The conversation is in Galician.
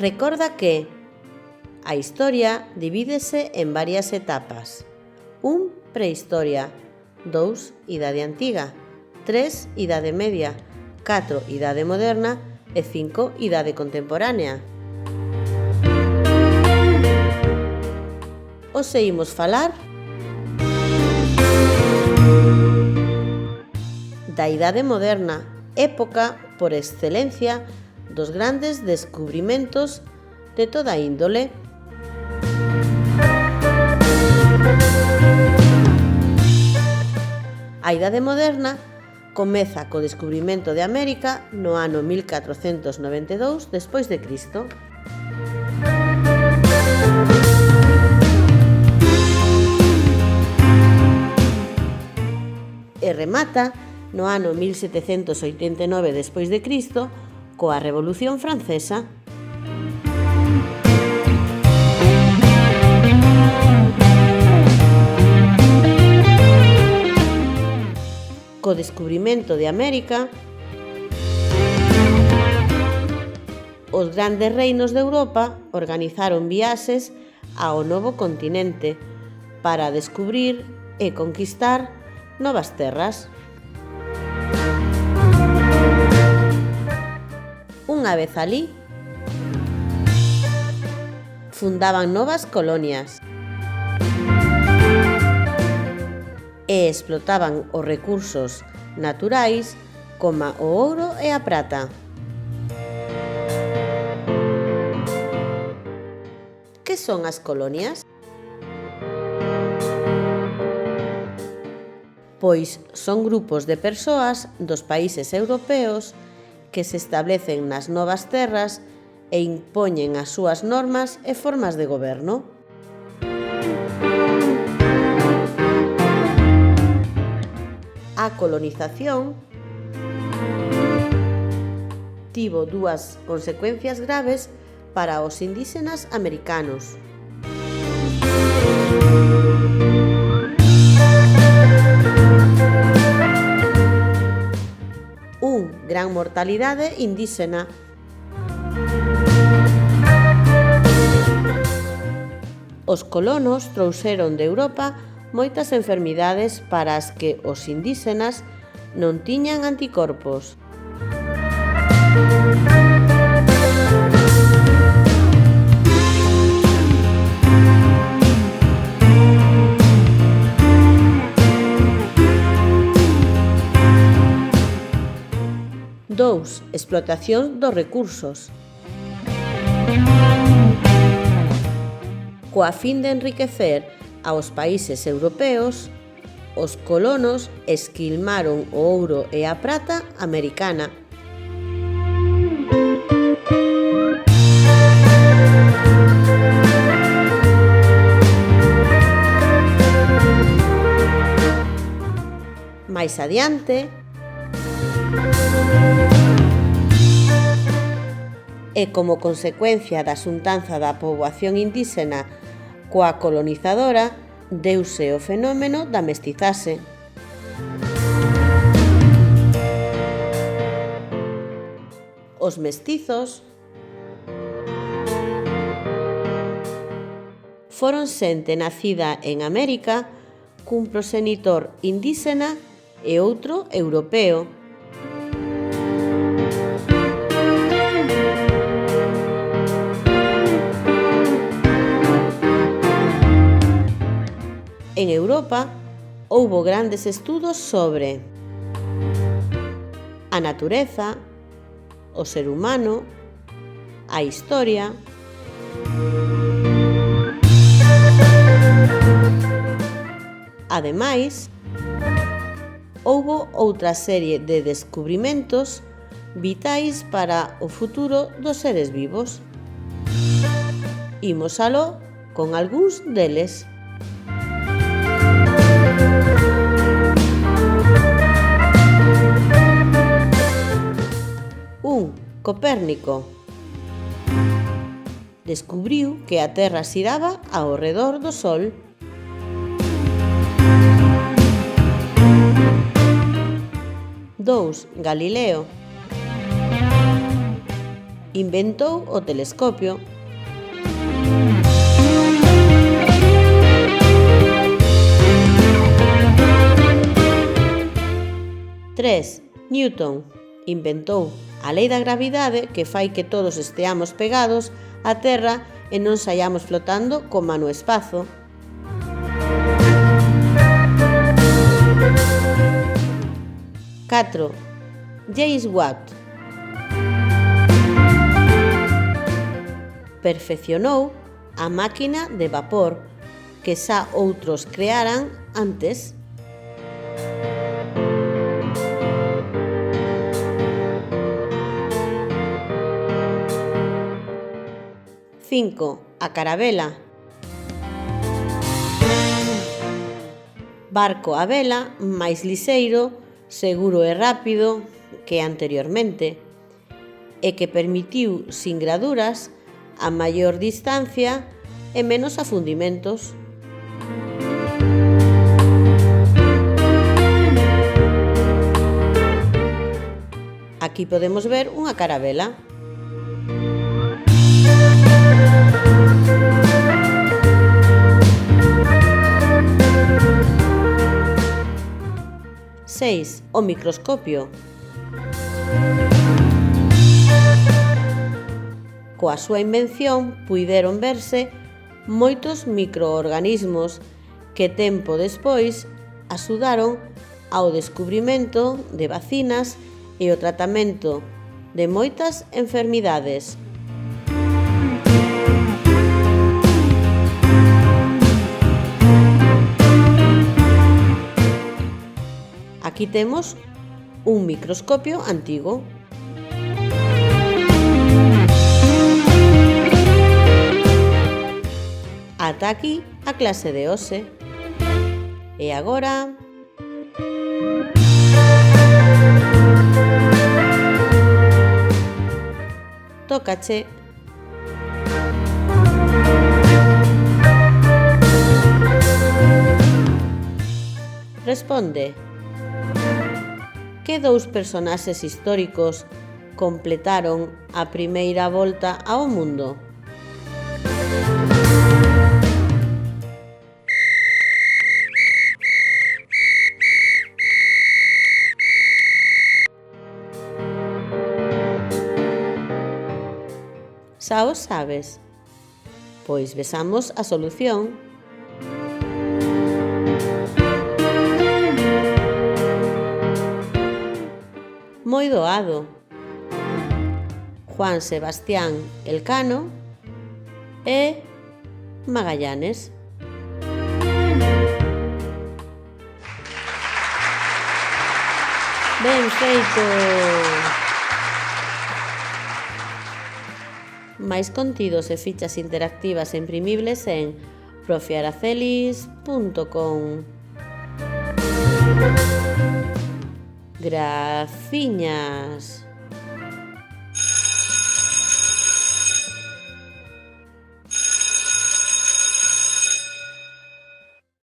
Recorda que a historia divídese en varias etapas. 1. Prehistoria. 2. Idade Antiga. 3. Idade Media. 4. Idade Moderna. E 5. Idade Contemporánea. Hoxe imos falar da Idade Moderna, época por excelencia dos grandes descubrimentos de toda índole. A Idade Moderna comeza co descubrimento de América no ano 1492 despois de Cristo. E remata no ano 1789 despois de Cristo coa Revolución Francesa. Co descubrimento de América, os grandes reinos de Europa organizaron viaxes ao novo continente para descubrir e conquistar novas terras. Unha vez alí, fundaban novas colonias e explotaban os recursos naturais como o ouro e a prata. Que son as colonias? Pois son grupos de persoas dos países europeos que se establecen nas novas terras e impoñen as súas normas e formas de goberno. A colonización tivo dúas consecuencias graves para os indígenas americanos. Gran mortalidade indígena. Os colonos trouxeron de Europa moitas enfermidades para as que os indígenas non tiñan anticorpos. Explotación dos recursos. Coa fin de enriquecer aos países europeos, os colonos esquilmaron o ouro e a prata americana. Mais adiante, e como consecuencia da xuntanza da poboación indígena coa colonizadora, deuse o fenómeno da mestizaxe. Os mestizos foron xente nacida en América cun progenitor indígena e outro europeo. En Europa houbo grandes estudos sobre a natureza, o ser humano, a historia, ademais, houbo outra serie de descubrimentos vitais para o futuro dos seres vivos. Imos aló con algúns deles. Copérnico. descubriu que a Terra xiraba ao redor do Sol. Dous, Galileo. Inventou o telescopio. 3. Newton inventou a lei da gravidade que fai que todos esteamos pegados á Terra e non saiamos flotando coma no espazo. 4. James Watt perfeccionou a máquina de vapor que xa outros crearan antes. 5. A carabela. Barco a vela máis lixeiro, seguro e rápido que anteriormente e que permitiu sin graduras a maior distancia e menos afundimentos. Aquí podemos ver unha carabela. 6. O microscopio. Coa súa invención puideron verse moitos microorganismos que tempo despois axudaron ao descubrimento de vacinas e o tratamento de moitas enfermidades. Aquí temos un microscopio antigo. Ata aquí a clase de hoxe. E agora... tócache. Responde. Que dous personaxes históricos completaron a primeira volta ao mundo? Xa o sabes? Pois vexamos a solución. Moi doado. Juan Sebastián Elcano e Magallanes. Ben feito! Máis contidos e fichas interactivas e imprimibles en profiaracelis.com. Graciñas.